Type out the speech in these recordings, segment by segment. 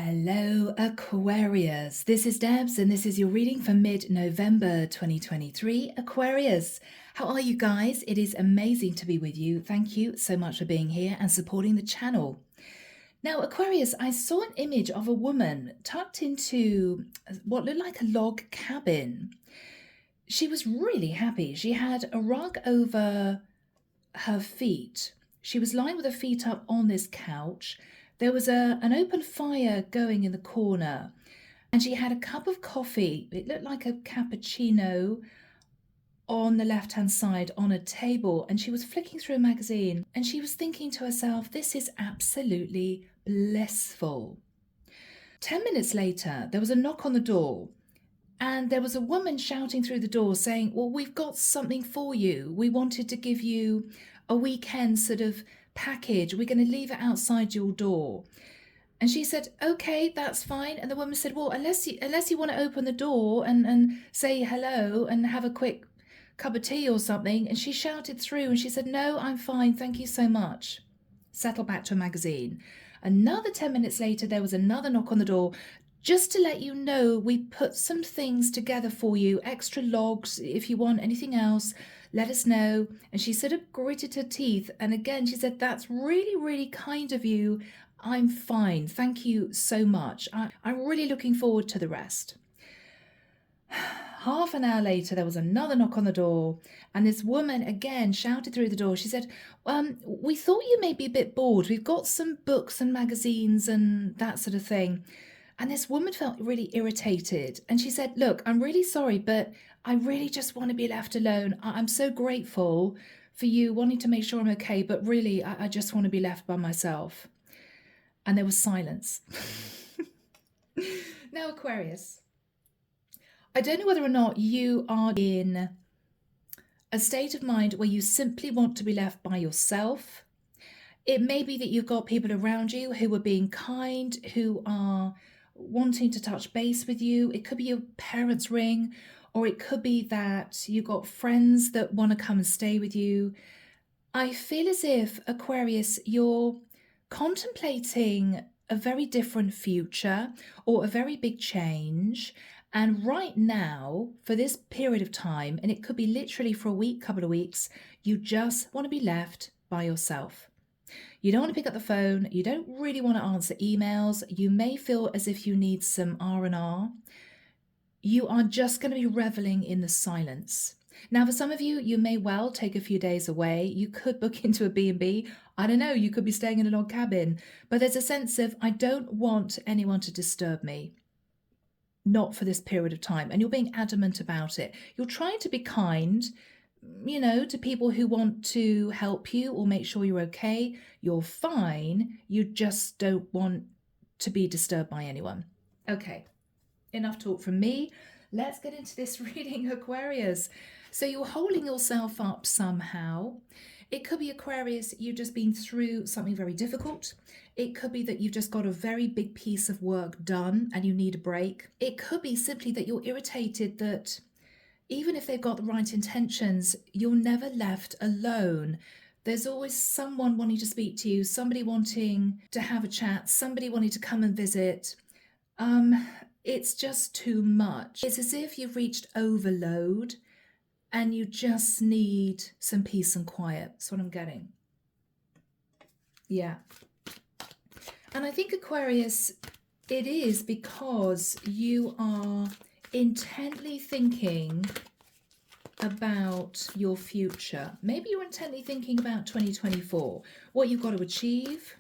Hello, Aquarius. This is Debs, and this is your reading for mid-November 2023. Aquarius, how are you guys? It is amazing to be with you. Thank you so much for being here and supporting the channel. Now, Aquarius, I saw an image of a woman tucked into what looked like a log cabin. She was really happy. She had a rug over her feet. She was lying with her feet up on this couch. There was an open fire going in the corner, and she had a cup of coffee. It looked like a cappuccino on the left-hand side on a table, and she was flicking through a magazine, and she was thinking to herself, this is absolutely blissful. 10 minutes later, there was a knock on the door, and there was a woman shouting through the door saying, well, we've got something for you. We wanted to give you a weekend sort of package. We're going to leave it outside your door. And she said, okay, that's fine. And the woman said, well, unless you want to open the door and say hello and have a quick cup of tea or something. And she shouted through and she said, no, I'm fine. Thank you so much. Settle back to a magazine. Another 10 minutes later, there was another knock on the door. Just to let you know, we put some things together for you, extra logs. If you want anything else, let us know. And she sort of gritted her teeth. And again, she said, that's really, really kind of you. I'm fine. Thank you so much. I'm really looking forward to the rest. Half an hour later, there was another knock on the door. And this woman again shouted through the door. She said, we thought you may be a bit bored. We've got some books and magazines and that sort of thing. And this woman felt really irritated. And she said, look, I'm really sorry, but I really just want to be left alone. I'm so grateful for you wanting to make sure I'm okay, but really, I just want to be left by myself. And there was silence. Now, Aquarius, I don't know whether or not you are in a state of mind where you simply want to be left by yourself. It may be that you've got people around you who are being kind, who are wanting to touch base with you. It could be your parents' ring, or it could be that you've got friends that want to come and stay with you. I feel as if, Aquarius, you're contemplating a very different future or a very big change. And right now, for this period of time, and it could be literally for a week, couple of weeks, you just want to be left by yourself. You don't want to pick up the phone. You don't really want to answer emails. You may feel as if you need some R&R. You are just going to be reveling in the silence. Now, for some of you, you may well take a few days away. You could book into a B&B. I don't know, you could be staying in a log cabin. But there's a sense of, I don't want anyone to disturb me. Not for this period of time. And you're being adamant about it. You're trying to be kind, to people who want to help you or make sure you're okay. You're fine. You just don't want to be disturbed by anyone. Okay, enough talk from me. Let's get into this reading, Aquarius. So you're holding yourself up somehow. It could be, Aquarius, you've just been through something very difficult. It could be that you've just got a very big piece of work done and you need a break. It could be simply that you're irritated that even if they've got the right intentions, you're never left alone. There's always someone wanting to speak to you, somebody wanting to have a chat, somebody wanting to come and visit. It's just too much. It's as if you've reached overload and you just need some peace and quiet. That's what I'm getting. Yeah. And I think, Aquarius, it is because you are intently thinking about your future. Maybe you're intently thinking about 2024, what you've got to achieve,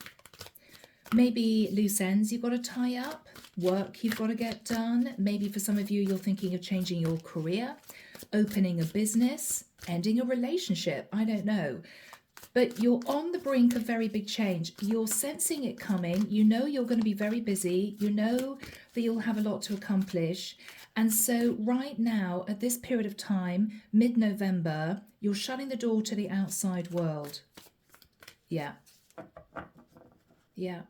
maybe loose ends you've got to tie up, work you've got to get done. Maybe for some of you, you're thinking of changing your career, opening a business, ending a relationship. I don't know. But you're on the brink of very big change. You're sensing it coming. You know you're going to be very busy. You know that you'll have a lot to accomplish. And so right now, at this period of time, mid-November, you're shutting the door to the outside world. Yeah. Yeah.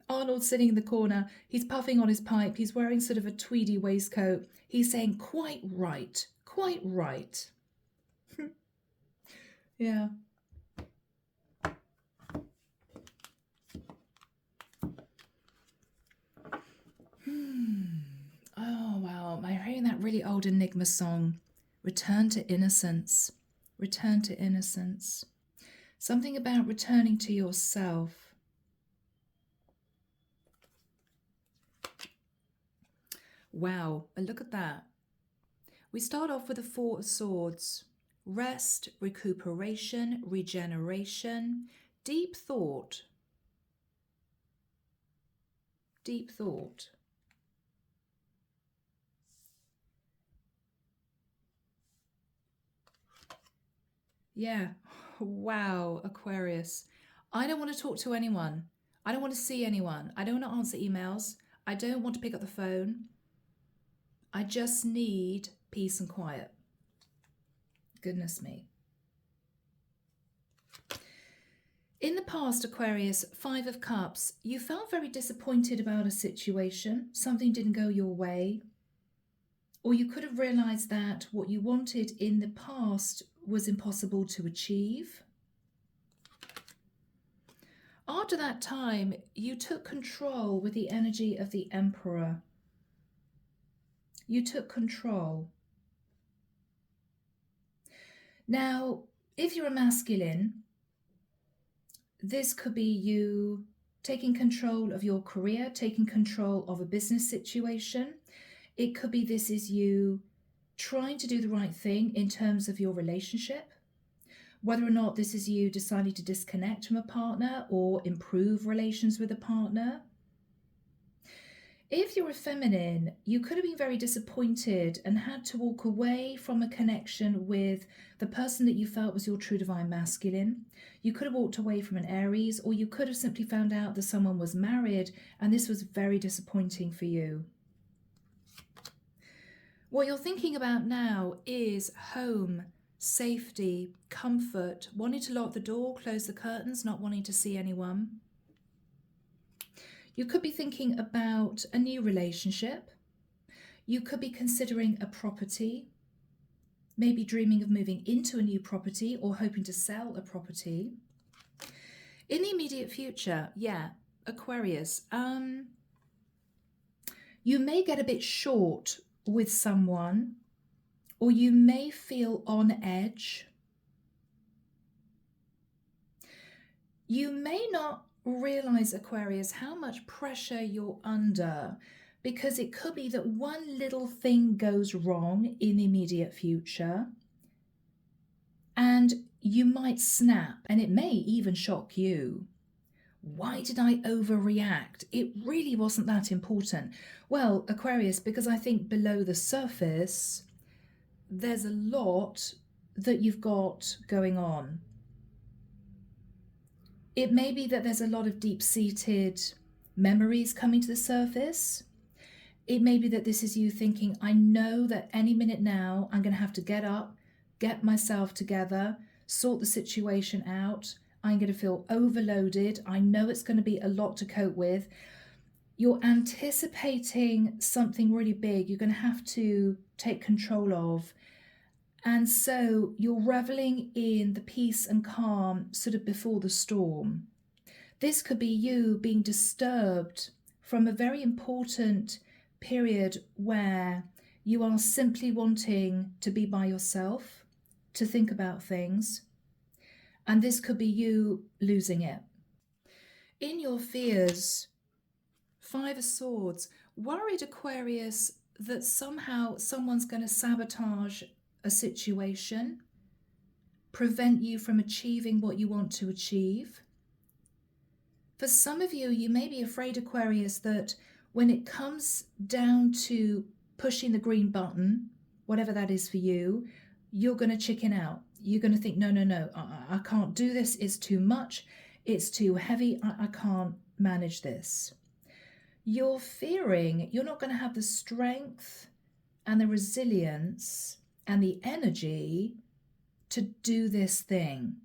Arnold's sitting in the corner. He's puffing on his pipe. He's wearing sort of a tweedy waistcoat. He's saying, quite right. Quite right. Yeah. really old Enigma song, Return to Innocence. Return to innocence. Something about returning to yourself. Wow, and look at that. We start off with the Four of Swords. Rest, recuperation, regeneration, deep thought. Deep thought. Yeah. Wow, Aquarius. I don't want to talk to anyone. I don't want to see anyone. I don't want to answer emails. I don't want to pick up the phone. I just need peace and quiet. Goodness me. In the past, Aquarius, 5 of Cups, you felt very disappointed about a situation. Something didn't go your way. Or you could have realized that what you wanted in the past was impossible to achieve. After that time, you took control with the energy of the Emperor. You took control. Now, if you're a masculine, this could be you taking control of your career, taking control of a business situation. It could be this is you trying to do the right thing in terms of your relationship. Whether or not this is you deciding to disconnect from a partner or improve relations with a partner. If you're a feminine, you could have been very disappointed and had to walk away from a connection with the person that you felt was your true divine masculine. You could have walked away from an Aries, or you could have simply found out that someone was married and this was very disappointing for you. What you're thinking about now is home, safety, comfort, wanting to lock the door, close the curtains, not wanting to see anyone. You could be thinking about a new relationship. You could be considering a property, maybe dreaming of moving into a new property or hoping to sell a property. In the immediate future, yeah, Aquarius, you may get a bit short with someone, or you may feel on edge. You may not realize, Aquarius, how much pressure you're under, because it could be that one little thing goes wrong in the immediate future and you might snap, and it may even shock you. Why did I overreact? It really wasn't that important. Well, Aquarius, because I think below the surface, there's a lot that you've got going on. It may be that there's a lot of deep-seated memories coming to the surface. It may be that this is you thinking, I know that any minute now I'm going to have to get up, get myself together, sort the situation out. I'm going to feel overloaded. I know it's going to be a lot to cope with. You're anticipating something really big you're going to have to take control of. And so you're reveling in the peace and calm sort of before the storm. This could be you being disturbed from a very important period where you are simply wanting to be by yourself, to think about things. And this could be you losing it. In your fears, 5 of Swords, worried, Aquarius, that somehow someone's going to sabotage a situation, prevent you from achieving what you want to achieve. For some of you, you may be afraid, Aquarius, that when it comes down to pushing the green button, whatever that is for you, you're going to chicken out. You're going to think, no, I can't do this. It's too much. It's too heavy. I can't manage this. You're fearing you're not going to have the strength and the resilience and the energy to do this thing,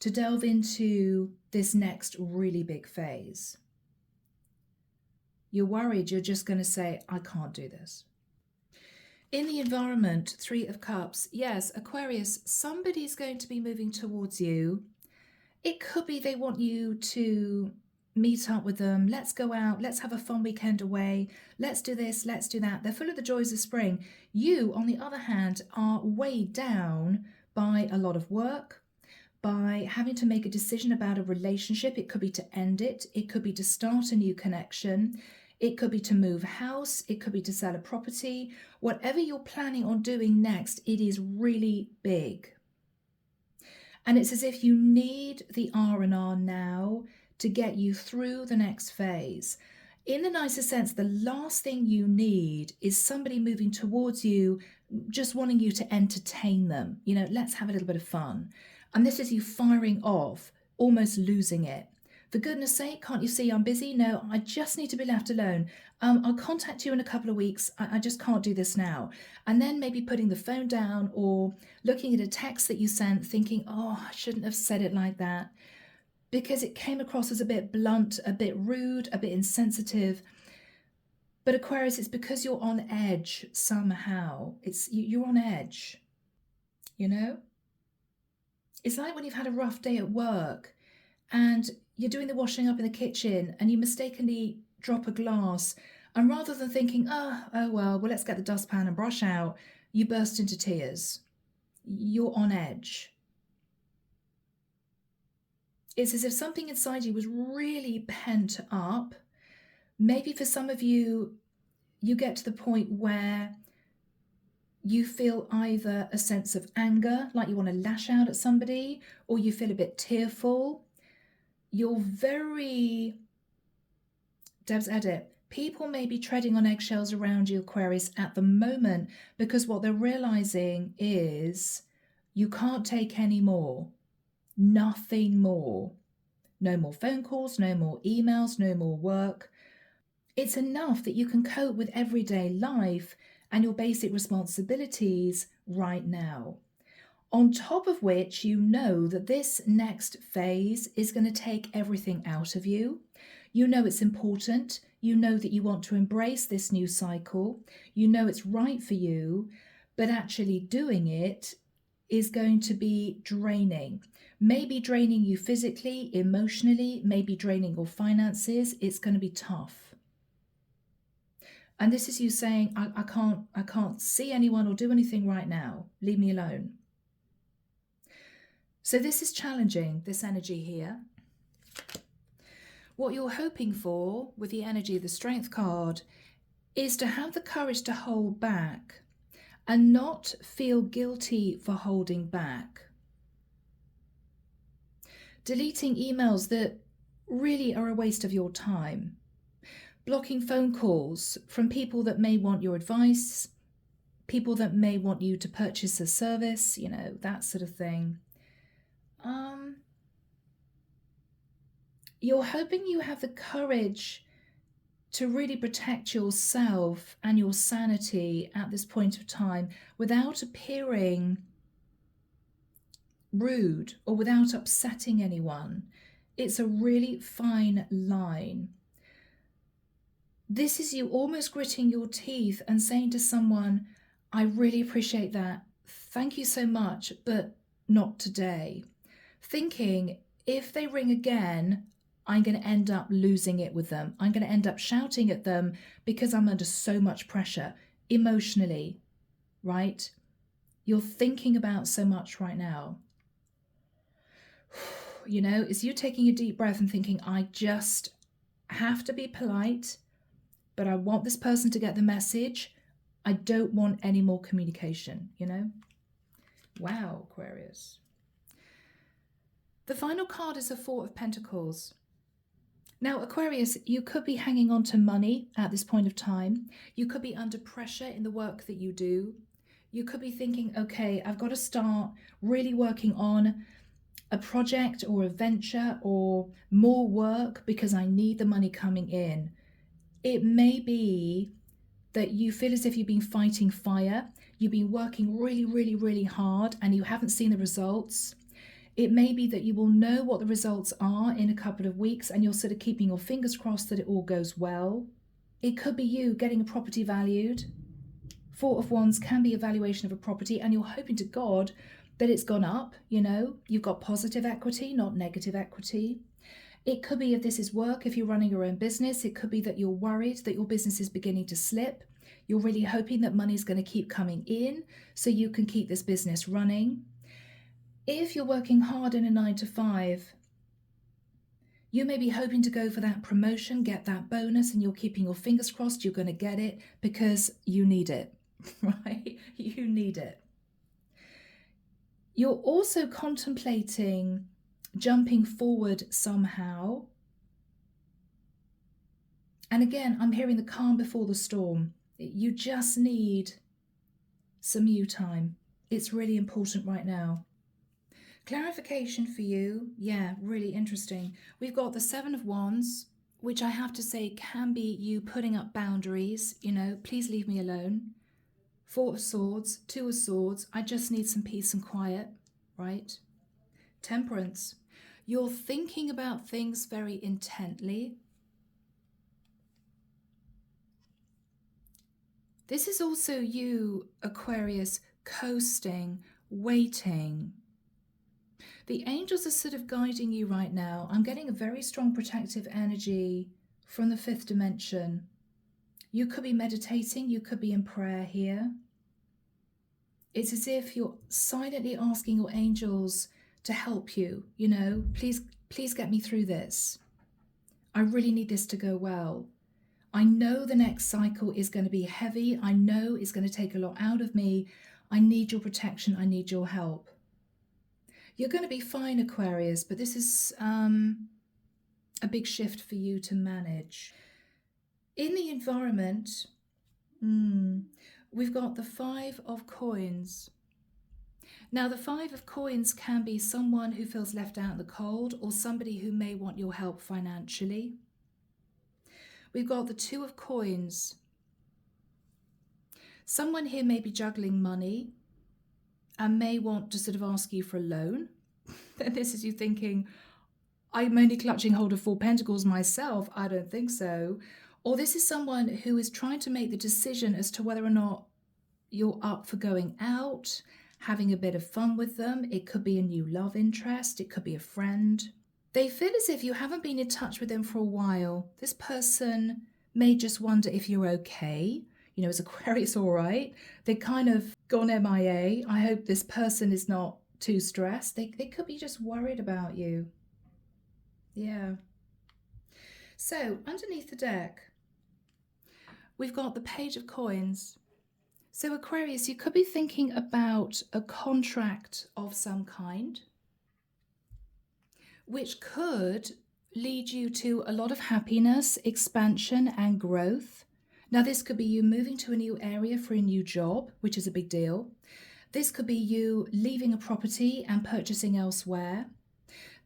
to delve into this next really big phase. You're worried you're just going to say, I can't do this. In the environment, 3 of Cups, yes, Aquarius, somebody's going to be moving towards you. It could be they want you to meet up with them. Let's go out. Let's have a fun weekend away. Let's do this. Let's do that. They're full of the joys of spring. You, on the other hand, are weighed down by a lot of work, by having to make a decision about a relationship. It could be to end it. It could be to start a new connection. It could be to move house. It could be to sell a property. Whatever you're planning on doing next, it is really big. And it's as if you need the R&R now to get you through the next phase. In the nicest sense, the last thing you need is somebody moving towards you, just wanting you to entertain them. You know, let's have a little bit of fun. And this is you firing off, almost losing it. For goodness sake, can't you see I'm busy? No, I just need to be left alone. I'll contact you in a couple of weeks. I just can't do this now. And then maybe putting the phone down or looking at a text that you sent thinking, oh, I shouldn't have said it like that, because it came across as a bit blunt, a bit rude, a bit insensitive. But Aquarius, it's because you're on edge somehow. You're on edge, you know? It's like when you've had a rough day at work and you're doing the washing up in the kitchen and you mistakenly drop a glass, and rather than thinking, well, let's get the dustpan and brush out, you burst into tears. You're on edge. It's as if something inside you was really pent up. Maybe for some of you, you get to the point where you feel either a sense of anger, like you want to lash out at somebody, or you feel a bit tearful. You're very, Deb's edit, people may be treading on eggshells around you, Aquarius, at the moment, because what they're realizing is you can't take any more. Nothing more. No more phone calls, no more emails, no more work. It's enough that you can cope with everyday life and your basic responsibilities right now. On top of which, you know that this next phase is going to take everything out of you. You know it's important. You know that you want to embrace this new cycle. You know it's right for you, but actually doing it is going to be draining. Maybe draining you physically, emotionally, maybe draining your finances. It's going to be tough. And this is you saying, I can't see anyone or do anything right now. Leave me alone. So this is challenging, this energy here. What you're hoping for with the energy of the Strength card is to have the courage to hold back and not feel guilty for holding back. Deleting emails that really are a waste of your time. Blocking phone calls from people that may want your advice, people that may want you to purchase a service, you know, that sort of thing. You're hoping you have the courage to really protect yourself and your sanity at this point of time without appearing rude or without upsetting anyone. It's a really fine line. This is you almost gritting your teeth and saying to someone, I really appreciate that. Thank you so much, but not today. Thinking, if they ring again, I'm going to end up losing it with them. I'm going to end up shouting at them because I'm under so much pressure emotionally, right? You're thinking about so much right now. You know, it's you taking a deep breath and thinking, I just have to be polite, but I want this person to get the message. I don't want any more communication, you know? Wow, Aquarius. The final card is the Four of Pentacles. Now, Aquarius, you could be hanging on to money at this point of time. You could be under pressure in the work that you do. You could be thinking, okay, I've got to start really working on a project or a venture or more work because I need the money coming in. It may be that you feel as if you've been fighting fire. You've been working really, really, really hard and you haven't seen the results. It may be that you will know what the results are in a couple of weeks and you're sort of keeping your fingers crossed that it all goes well. It could be you getting a property valued. Four of Wands can be a valuation of a property and you're hoping to God that it's gone up, you know, you've got positive equity, not negative equity. It could be if this is work, if you're running your own business, it could be that you're worried that your business is beginning to slip. You're really hoping that money is going to keep coming in so you can keep this business running. If you're working hard in a 9 to 5, you may be hoping to go for that promotion, get that bonus, and you're keeping your fingers crossed you're going to get it because you need it, right? You need it. You're also contemplating jumping forward somehow. And again, I'm hearing the calm before the storm. You just need some you time. It's really important right now. Clarification for you. Yeah, really interesting. We've got the 7 of Wands, which I have to say can be you putting up boundaries. Please leave me alone. 4 of Swords, 2 of Swords. I just need some peace and quiet, right? Temperance. You're thinking about things very intently. This is also you, Aquarius, coasting, waiting. The angels are sort of guiding you right now. I'm getting a very strong protective energy from the 5th dimension. You could be meditating, you could be in prayer here. It's as if you're silently asking your angels to help you, please get me through this. I really need this to go well. I know the next cycle is going to be heavy. I know it's going to take a lot out of me. I need your protection. I need your help. You're going to be fine, Aquarius, but this is a big shift for you to manage. In the environment, we've got the 5 of Coins. Now, the 5 of Coins can be someone who feels left out in the cold or somebody who may want your help financially. We've got the 2 of Coins. Someone here may be juggling money and may want to sort of ask you for a loan. And this is you thinking, I'm only clutching hold of 4 Pentacles myself. I don't think so. Or this is someone who is trying to make the decision as to whether or not you're up for going out, having a bit of fun with them. It could be a new love interest. It could be a friend. They feel as if you haven't been in touch with them for a while. This person may just wonder if you're okay. Is Aquarius all right? They're kind of gone MIA. I hope this person is not too stressed. They could be just worried about you. Yeah. So underneath the deck, we've got the Page of Coins. So Aquarius, you could be thinking about a contract of some kind, which could lead you to a lot of happiness, expansion, and growth. Now, this could be you moving to a new area for a new job, which is a big deal. This could be you leaving a property and purchasing elsewhere.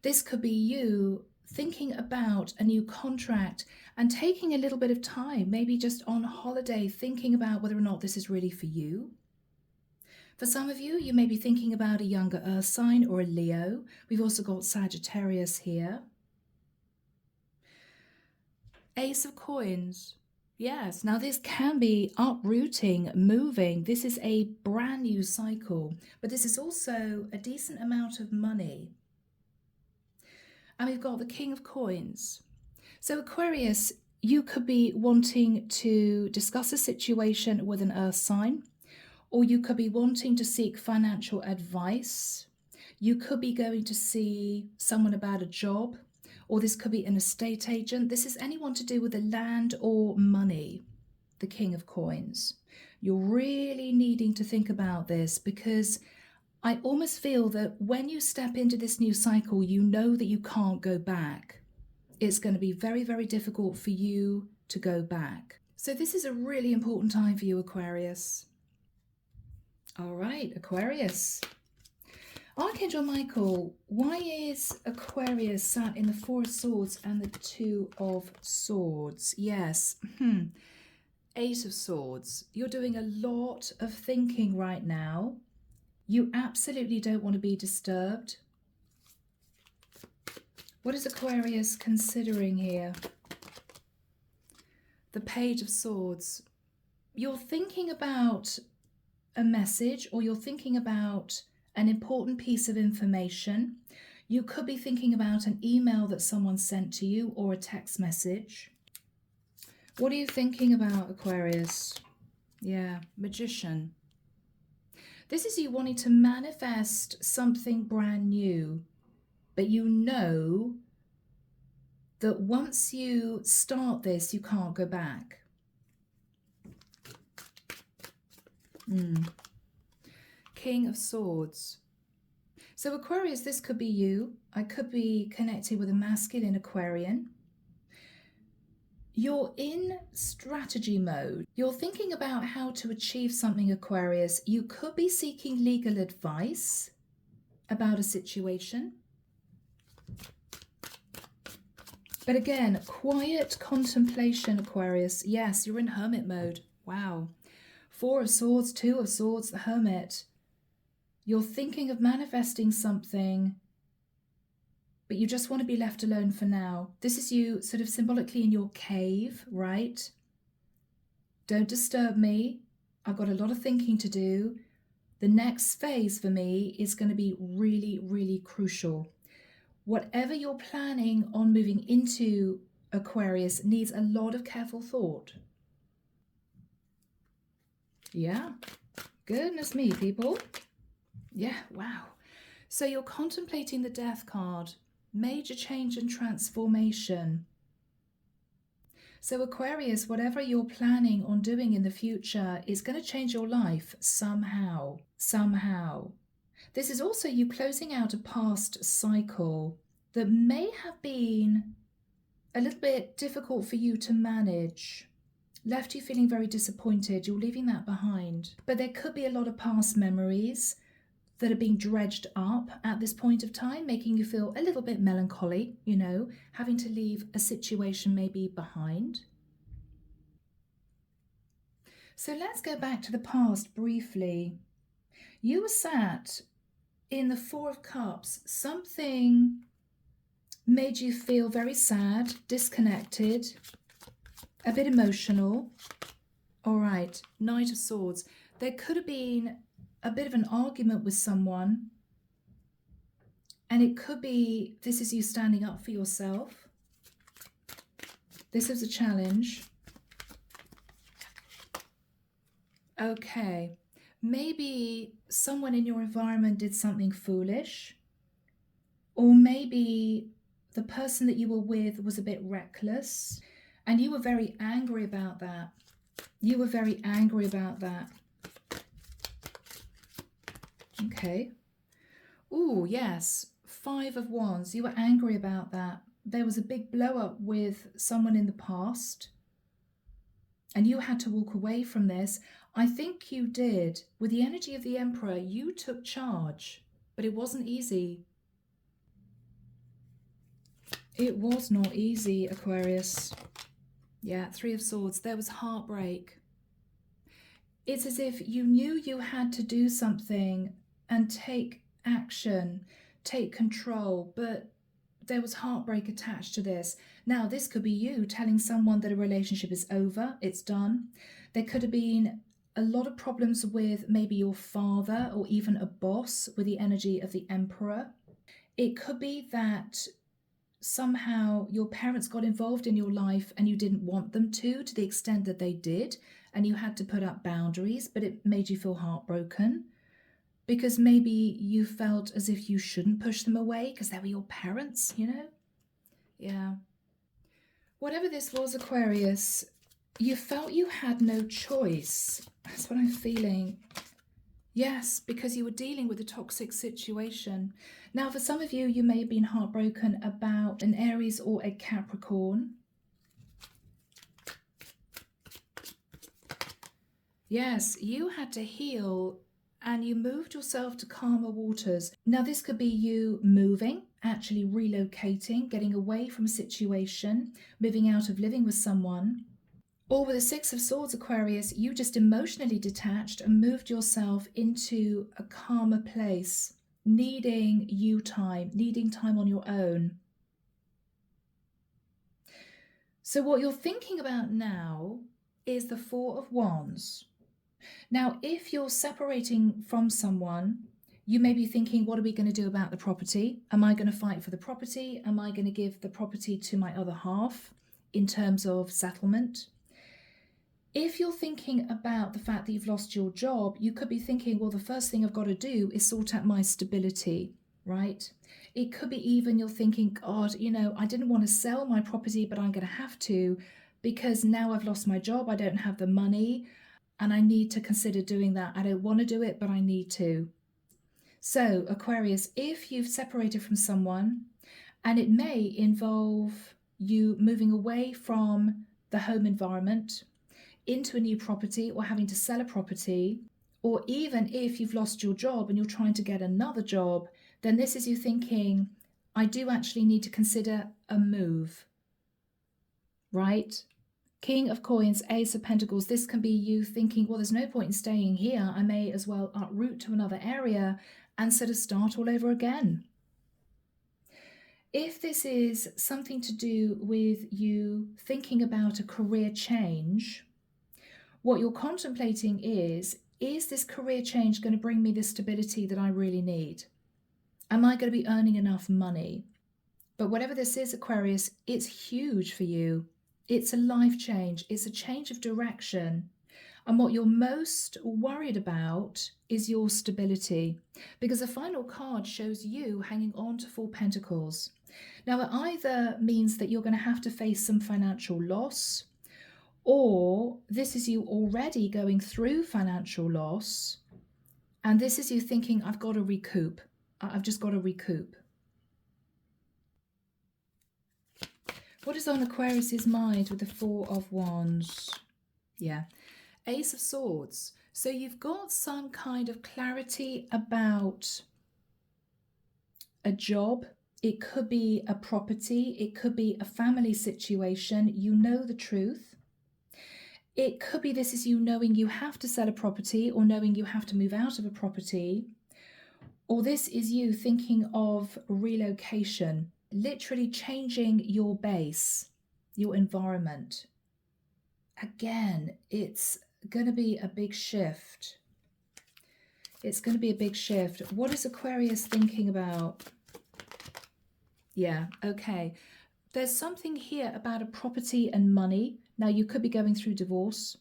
This could be you thinking about a new contract and taking a little bit of time, maybe just on holiday, thinking about whether or not this is really for you. For some of you, you may be thinking about a younger earth sign or a Leo. We've also got Sagittarius here. Ace of Coins. Yes, now this can be uprooting, moving. This is a brand new cycle, but this is also a decent amount of money. And we've got the King of Coins. So Aquarius, you could be wanting to discuss a situation with an earth sign, or you could be wanting to seek financial advice. You could be going to see someone about a job, or this could be an estate agent. This is anyone to do with the land or money, the King of Coins. You're really needing to think about this because I almost feel that when you step into this new cycle, you know that you can't go back. It's going to be very, very difficult for you to go back. So this is a really important time for you, Aquarius. All right, Aquarius. Archangel Michael, why is Aquarius sat in the 4 of Swords and the 2 of Swords? Yes. 8 of Swords. You're doing a lot of thinking right now. You absolutely don't want to be disturbed. What is Aquarius considering here? The Page of Swords. You're thinking about a message, or you're thinking about an important piece of information. You could be thinking about an email that someone sent to you or a text message. What are you thinking about, Aquarius? Yeah, Magician. This is you wanting to manifest something brand new, but you know that once you start this, you can't go back. King of Swords. So Aquarius, this could be you. I could be connected with a masculine Aquarian. You're in strategy mode. You're thinking about how to achieve something, Aquarius. You could be seeking legal advice about a situation. But again, quiet contemplation, Aquarius. Yes, you're in hermit mode. Wow. 4 of Swords, 2 of Swords, the Hermit. You're thinking of manifesting something, but you just want to be left alone for now. This is you sort of symbolically in your cave, right? Don't disturb me. I've got a lot of thinking to do. The next phase for me is going to be really, really crucial. Whatever you're planning on moving into, Aquarius, needs a lot of careful thought. Yeah, goodness me, people. Yeah, wow. So you're contemplating the Death card. Major change and transformation. So Aquarius, whatever you're planning on doing in the future is going to change your life somehow. This is also you closing out a past cycle that may have been a little bit difficult for you to manage, left you feeling very disappointed. You're leaving that behind. But there could be a lot of past memories that are being dredged up at this point of time, making you feel a little bit melancholy, you know, having to leave a situation maybe behind. So let's go back to the past briefly. You were sat in the 4 of Cups. Something made you feel very sad, disconnected, a bit emotional. All right, Knight of Swords. There could have been a bit of an argument with someone, and it could be this is you standing up for yourself. This is a challenge. Okay, maybe someone in your environment did something foolish, or maybe the person that you were with was a bit reckless, and you were very angry about that. Okay. Oh, yes. 5 of Wands. You were angry about that. There was a big blow up with someone in the past, and you had to walk away from this. I think you did. With the energy of the Emperor, you took charge, but it wasn't easy. It was not easy, Aquarius. Yeah, 3 of Swords. There was heartbreak. It's as if you knew you had to do something and take action, take control, but there was heartbreak attached to this. Now, this could be you telling someone that a relationship is over, it's done. There could have been a lot of problems with maybe your father or even a boss with the energy of the Emperor. It could be that somehow your parents got involved in your life and you didn't want them to the extent that they did, and you had to put up boundaries, but it made you feel heartbroken because maybe you felt as if you shouldn't push them away because they were your parents, you know? Yeah. Whatever this was, Aquarius, you felt you had no choice. That's what I'm feeling. Yes, because you were dealing with a toxic situation. Now, for some of you, you may have been heartbroken about an Aries or a Capricorn. Yes, you had to heal and you moved yourself to calmer waters. Now, this could be you moving, actually relocating, getting away from a situation, moving out of living with someone. Or with the 6 of Swords, Aquarius, you just emotionally detached and moved yourself into a calmer place, needing you time, needing time on your own. So what you're thinking about now is the 4 of Wands. Now, if you're separating from someone, You may be thinking, what are we going to do about the property? Am I going to fight for the property? Am I going to give the property to my other half in terms of settlement? If you're thinking about the fact that you've lost your job, you could be thinking, well, the first thing I've got to do is sort out my stability, right? It could be even you're thinking, God, I didn't want to sell my property, but I'm going to have to because now I've lost my job. I don't have the money and I need to consider doing that. I don't want to do it, but I need to. So, Aquarius, if you've separated from someone, and it may involve you moving away from the home environment into a new property or having to sell a property, or even if you've lost your job and you're trying to get another job, then this is you thinking, I do actually need to consider a move, right? King of Coins, Ace of Pentacles, this can be you thinking, well, there's no point in staying here. I may as well uproot to another area and sort of start all over again. If this is something to do with you thinking about a career change, what you're contemplating is this career change going to bring me the stability that I really need? Am I going to be earning enough money? But whatever this is, Aquarius, it's huge for you. It's a life change. It's a change of direction. And what you're most worried about is your stability, because the final card shows you hanging on to 4 Pentacles. Now, it either means that you're going to have to face some financial loss, or this is you already going through financial loss, and this is you thinking, I've got to recoup. I've just got to recoup. What is on Aquarius's mind with the 4 of Wands? Yeah. Ace of Swords. So you've got some kind of clarity about a job. It could be a property. It could be a family situation. You know the truth. It could be this is you knowing you have to sell a property or knowing you have to move out of a property. Or this is you thinking of relocation, literally changing your base, your environment. Again, it's going to be a big shift. It's going to be a big shift. What is Aquarius thinking about? Yeah, okay. There's something here about a property and money. Now, you could be going through divorce.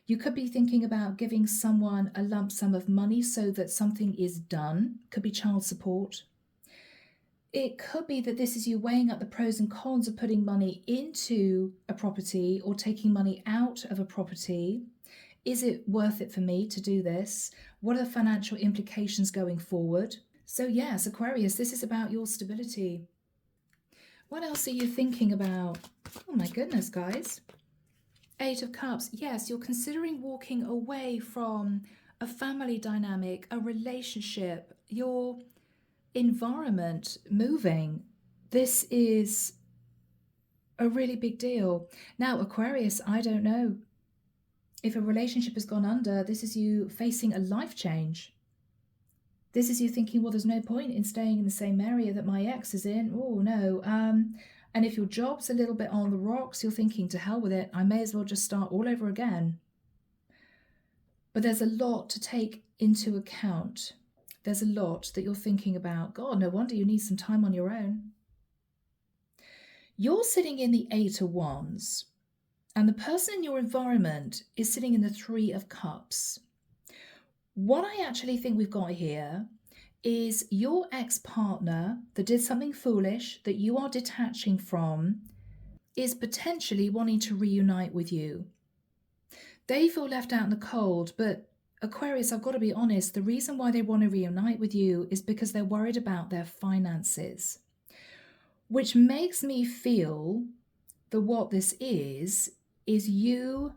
You could be thinking about giving someone a lump sum of money so that something is done. Could be child support. It could be that this is you weighing up the pros and cons of putting money into a property or taking money out of a property. Is it worth it for me to do this? What are the financial implications going forward? So yes, Aquarius, this is about your stability. What else are you thinking about? Oh my goodness, guys. 8 of Cups. Yes, you're considering walking away from a family dynamic, a relationship, your environment, moving. This is a really big deal. Now, Aquarius, I don't know. If a relationship has gone under, this is you facing a life change. This is you thinking, well, there's no point in staying in the same area that my ex is in. Oh, no. And if your job's a little bit on the rocks, you're thinking, to hell with it. I may as well just start all over again. But there's a lot to take into account. There's a lot that you're thinking about. God, no wonder you need some time on your own. You're sitting in the 8 of Wands, and the person in your environment is sitting in the 3 of Cups. What I actually think we've got here is your ex-partner that did something foolish that you are detaching from is potentially wanting to reunite with you. They feel left out in the cold, but Aquarius, I've got to be honest, the reason why they want to reunite with you is because they're worried about their finances, which makes me feel that what this is you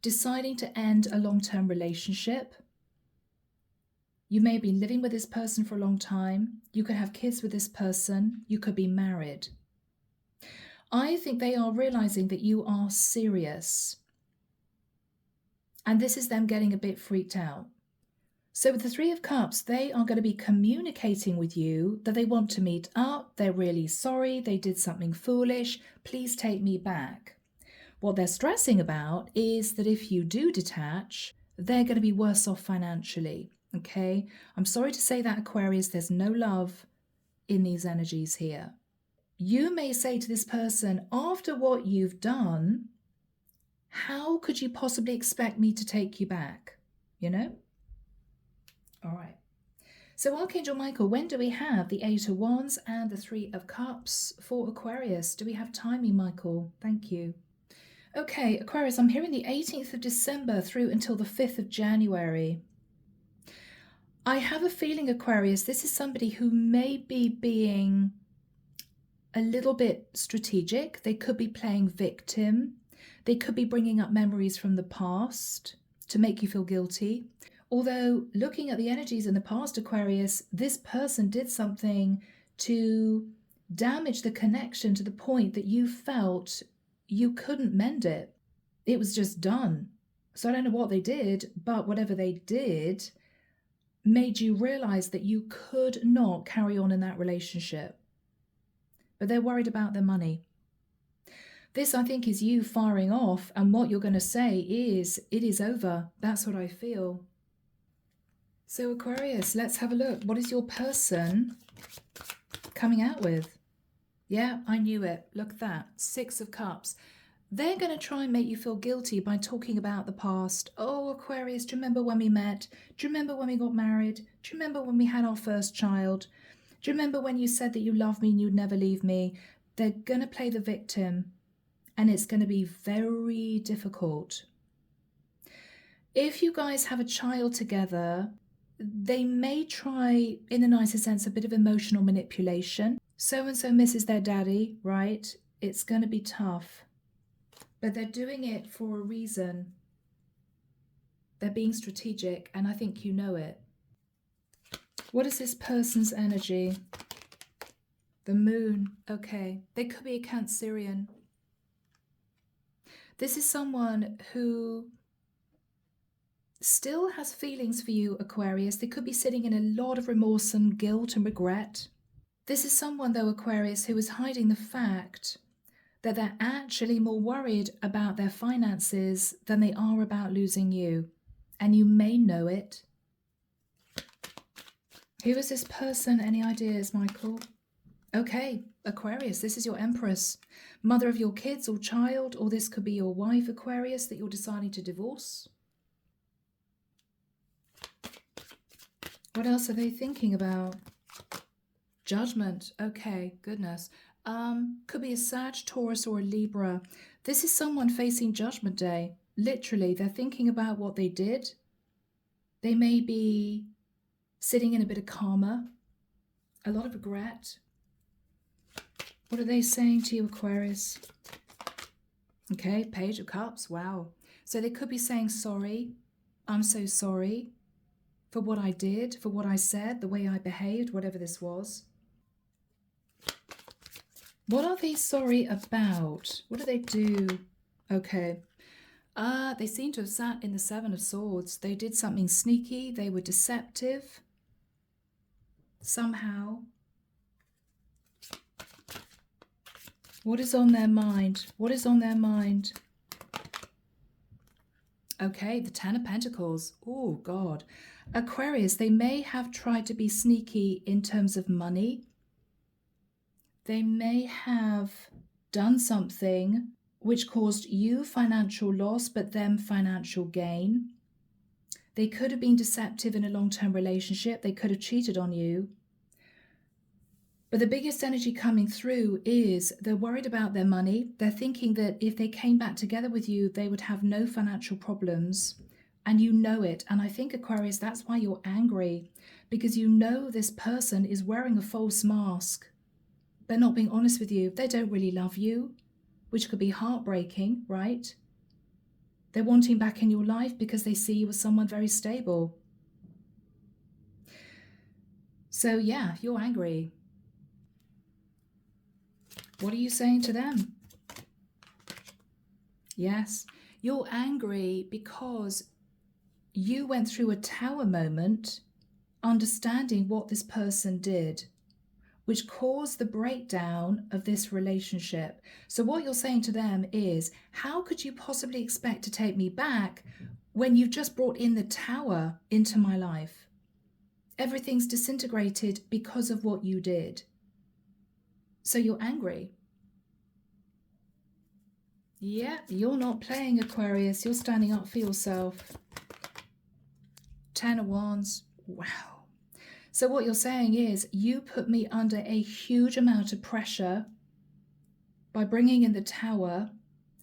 deciding to end a long-term relationship. You may have been living with this person for a long time. You could have kids with this person. You could be married. I think they are realizing that you are serious. And this is them getting a bit freaked out. So with the 3 of Cups, they are going to be communicating with you that they want to meet up. They're really sorry. They did something foolish. Please take me back. What they're stressing about is that if you do detach, they're going to be worse off financially. Okay, I'm sorry to say that, Aquarius, there's no love in these energies here. You may say to this person, after what you've done, how could you possibly expect me to take you back? You know? All right. So Archangel Michael, when do we have the 8 of Wands and the 3 of Cups for Aquarius? Do we have timing, Michael? Thank you. Okay, Aquarius, I'm hearing the 18th of December through until the 5th of January. I have a feeling, Aquarius, this is somebody who may be being a little bit strategic. They could be playing victim. They could be bringing up memories from the past to make you feel guilty. Although looking at the energies in the past, Aquarius, this person did something to damage the connection to the point that you felt you couldn't mend it. It was just done. So I don't know what they did, but whatever they did made you realize that you could not carry on in that relationship. But they're worried about their money. This, I think, is you firing off, and what you're going to say is, it is over. That's what I feel. So Aquarius, let's have a look. What is your person coming out with? Yeah, I knew it. Look at that. 6 of Cups. They're going to try and make you feel guilty by talking about the past. Oh, Aquarius, do you remember when we met? Do you remember when we got married? Do you remember when we had our first child? Do you remember when you said that you loved me and you'd never leave me? They're going to play the victim, and it's going to be very difficult. If you guys have a child together, they may try, in the nicest sense, a bit of emotional manipulation. So-and-so misses their daddy, right? It's going to be tough. But they're doing it for a reason. They're being strategic, and I think you know it. What is this person's energy? The moon. Okay. They could be a Cancerian. This is someone who still has feelings for you, Aquarius. They could be sitting in a lot of remorse and guilt and regret. This is someone, though, Aquarius, who is hiding the fact that they're actually more worried about their finances than they are about losing you. And you may know it. Who is this person? Any ideas, Michael? Okay, Aquarius, this is your Empress. Mother of your kids or child, or this could be your wife, Aquarius, that you're deciding to divorce. What else are they thinking about? Judgment. Okay, goodness. Could be a Sag, Taurus, or a Libra. This is someone facing Judgment Day. Literally, they're thinking about what they did. They may be sitting in a bit of karma, a lot of regret. What are they saying to you, Aquarius? Okay, Page of Cups. Wow. So they could be saying, sorry. I'm so sorry for what I did, for what I said, the way I behaved, whatever this was. What are they sorry about? What do they do? Okay. They seem to have sat in the 7 of Swords. They did something sneaky. They were deceptive. Somehow. What is on their mind? What is on their mind? Okay, the 10 of Pentacles. Oh, God. Aquarius, they may have tried to be sneaky in terms of money. They may have done something which caused you financial loss, but them financial gain. They could have been deceptive in a long-term relationship. They could have cheated on you. But the biggest energy coming through is they're worried about their money. They're thinking that if they came back together with you, they would have no financial problems. And you know it. And I think, Aquarius, that's why you're angry. Because you know this person is wearing a false mask. They're not being honest with you. They don't really love you, which could be heartbreaking, right? They're wanting back in your life because they see you as someone very stable. So yeah, you're angry. What are you saying to them? Yes, you're angry because you went through a tower moment understanding what this person did, which caused the breakdown of this relationship. So what you're saying to them is, how could you possibly expect to take me back when you've just brought in the tower into my life? Everything's disintegrated because of what you did. So you're angry. Yeah, you're not playing, Aquarius. You're standing up for yourself. 10 of Wands. Wow. So what you're saying is, you put me under a huge amount of pressure by bringing in the Tower,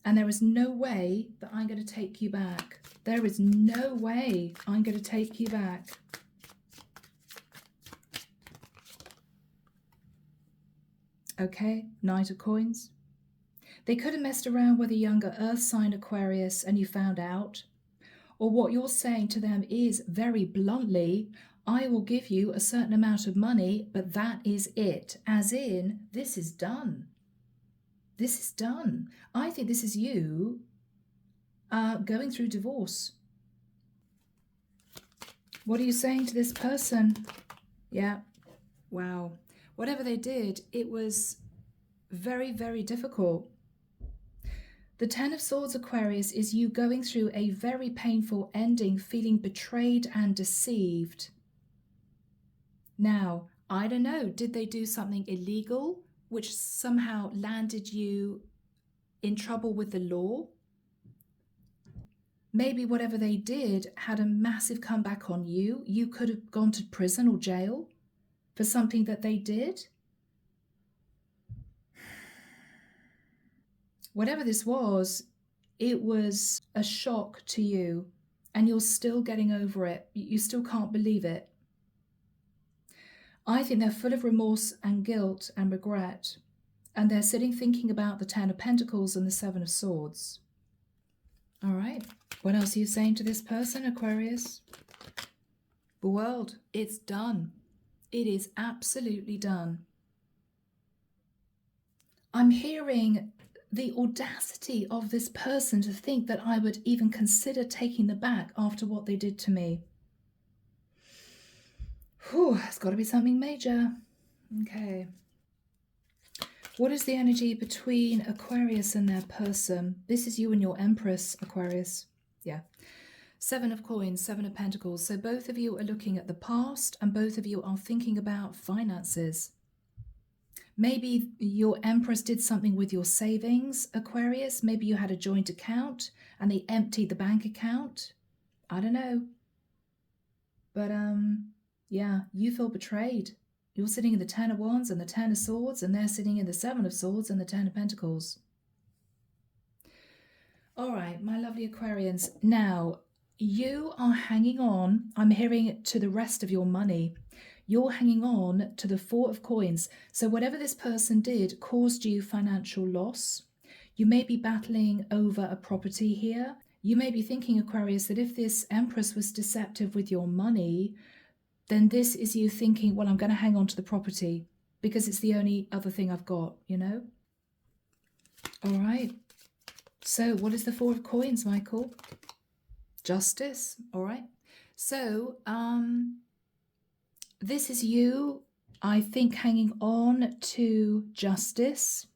and there is no way that I'm going to take you back. There is no way I'm going to take you back. Okay, Knight of Coins. They could have messed around with a younger Earth sign, Aquarius, and you found out. Or what you're saying to them is, very bluntly, I will give you a certain amount of money, but that is it. As in, this is done. This is done. I think this is you going through divorce. What are you saying to this person? Yeah. Wow. Whatever they did, it was very, very difficult. The 10 of Swords, Aquarius, is you going through a very painful ending, feeling betrayed and deceived. Now, I don't know, did they do something illegal which somehow landed you in trouble with the law? Maybe whatever they did had a massive comeback on you. You could have gone to prison or jail for something that they did. Whatever this was, it was a shock to you, and you're still getting over it. You still can't believe it. I think they're full of remorse and guilt and regret, and they're sitting thinking about the 10 of Pentacles and the 7 of Swords. All right, what else are you saying to this person, Aquarius? The world, it's done. It is absolutely done. I'm hearing the audacity of this person to think that I would even consider taking them back after what they did to me. Whew, it's got to be something major. Okay. What is the energy between Aquarius and their person? This is you and your Empress, Aquarius. Yeah. 7 of Coins, 7 of Pentacles. So both of you are looking at the past, and both of you are thinking about finances. Maybe your Empress did something with your savings, Aquarius. Maybe you had a joint account and they emptied the bank account. I don't know. But yeah, you feel betrayed. You're sitting in the 10 of Wands and the 10 of Swords, and they're sitting in the 7 of Swords and the 10 of Pentacles. All right, my lovely Aquarians. Now, you are hanging on, I'm hearing it, to the rest of your money. You're hanging on to the 4 of Coins. So whatever this person did caused you financial loss. You may be battling over a property here. You may be thinking, Aquarius, that if this Empress was deceptive with your money, then this is you thinking, well, I'm going to hang on to the property because it's the only other thing I've got, you know? All right. So what is the 4 of Coins, Michael? Justice. All right. So, this is you, I think, hanging on to justice.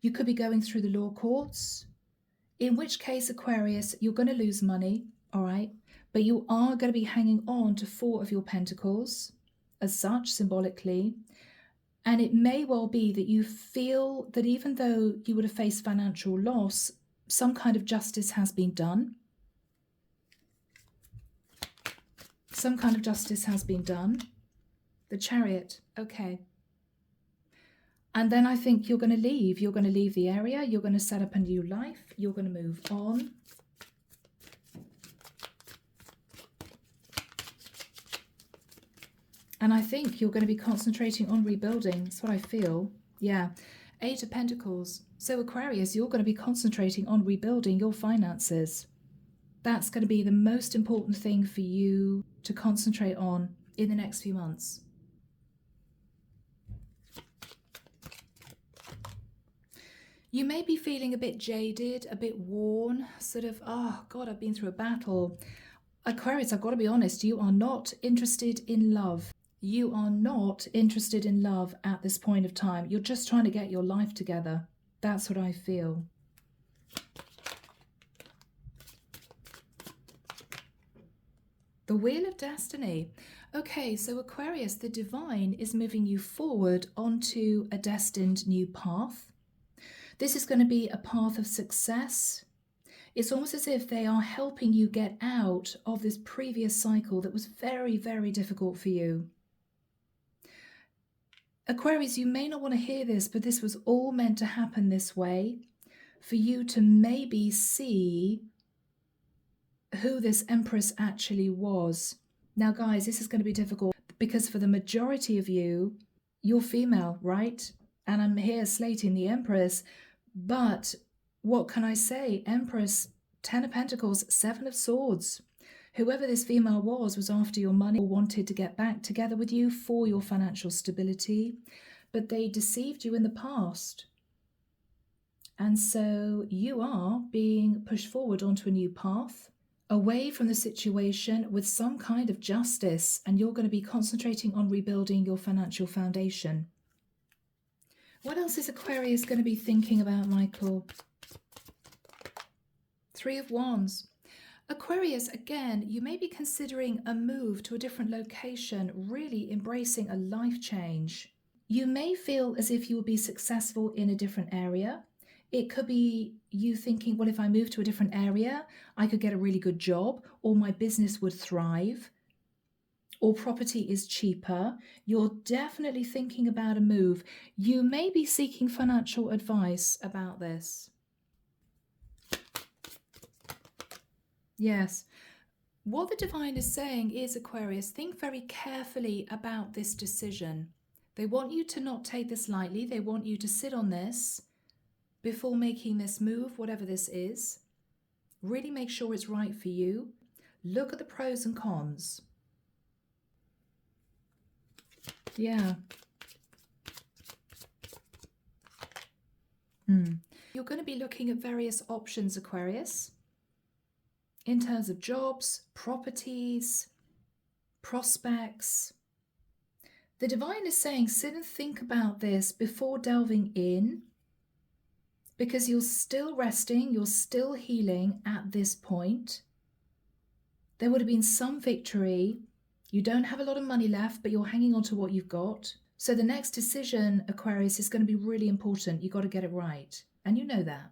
You could be going through the law courts, in which case, Aquarius, you're going to lose money, all right? But you are going to be hanging on to 4 of your Pentacles, as such, symbolically. And it may well be that you feel that even though you would have faced financial loss, some kind of justice has been done. Some kind of justice has been done. The Chariot, okay. And then I think you're going to leave. You're going to leave the area. You're going to set up a new life. You're going to move on. And I think you're going to be concentrating on rebuilding. That's what I feel. Yeah. 8 of Pentacles. So Aquarius, you're going to be concentrating on rebuilding your finances. That's going to be the most important thing for you to concentrate on in the next few months. You may be feeling a bit jaded, a bit worn, sort of, oh God, I've been through a battle. Aquarius, I've got to be honest, you are not interested in love. You are not interested in love at this point of time. You're just trying to get your life together. That's what I feel. The Wheel of Destiny. Okay, so Aquarius, the divine is moving you forward onto a destined new path. This is going to be a path of success. It's almost as if they are helping you get out of this previous cycle that was very, very difficult for you. Aquarius, you may not want to hear this, but this was all meant to happen this way for you to maybe see who this Empress actually was. Now, guys, this is going to be difficult because for the majority of you, you're female, right? And I'm here slating the Empress, but what can I say? Empress, 10 of Pentacles, 7 of Swords. Whoever this female was after your money or wanted to get back together with you for your financial stability, but they deceived you in the past. And so you are being pushed forward onto a new path, away from the situation with some kind of justice, and you're going to be concentrating on rebuilding your financial foundation. What else is Aquarius going to be thinking about, Michael? 3 of Wands. Aquarius, again, you may be considering a move to a different location, really embracing a life change. You may feel as if you will be successful in a different area. It could be you thinking, well, if I move to a different area, I could get a really good job, or my business would thrive, or property is cheaper. You're definitely thinking about a move. You may be seeking financial advice about this. Yes. What the divine is saying is, Aquarius, think very carefully about this decision. They want you to not take this lightly. They want you to sit on this before making this move, whatever this is. Really make sure it's right for you. Look at the pros and cons. Yeah. You're going to be looking at various options, Aquarius, in terms of jobs, properties, prospects. The divine is saying, sit and think about this before delving in, because you're still resting, you're still healing at this point. There would have been some victory. You don't have a lot of money left, but you're hanging on to what you've got. So the next decision, Aquarius, is going to be really important. You've got to get it right. And you know that.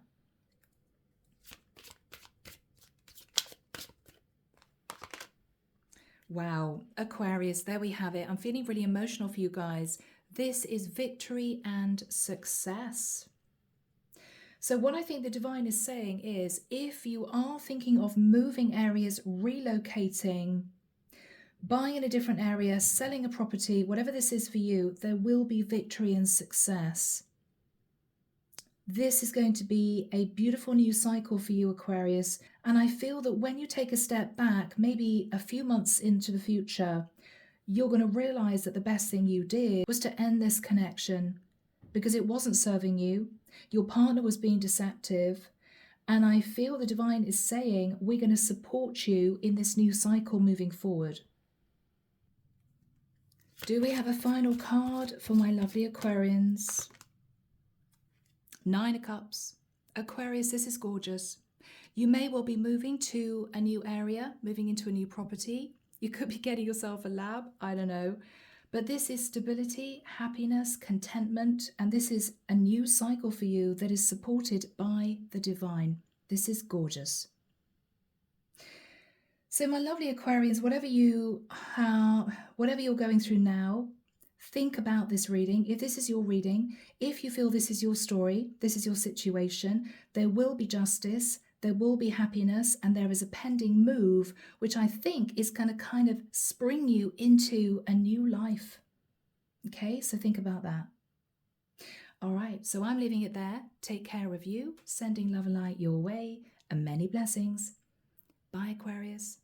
Wow, Aquarius, there we have it. I'm feeling really emotional for you guys. This is victory and success. So what I think the divine is saying is, if you are thinking of moving areas, relocating, buying in a different area, selling a property, whatever this is for you, there will be victory and success. This is going to be a beautiful new cycle for you, Aquarius. And I feel that when you take a step back, maybe a few months into the future, you're going to realize that the best thing you did was to end this connection because it wasn't serving you. Your partner was being deceptive. And I feel the divine is saying, we're going to support you in this new cycle moving forward. Do we have a final card for my lovely Aquarians? 9 of Cups. Aquarius, this is gorgeous. You may well be moving to a new area, moving into a new property. You could be getting yourself a lab, I don't know. But this is stability, happiness, contentment, and this is a new cycle for you that is supported by the divine. This is gorgeous. So my lovely Aquarians, whatever you're going through now, think about this reading. If this is your reading, if you feel this is your story, this is your situation, there will be justice, there will be happiness, and there is a pending move, which I think is going to kind of spring you into a new life. Okay, so think about that. All right, so I'm leaving it there. Take care of you, sending love and light your way, and many blessings. Bye, Aquarius.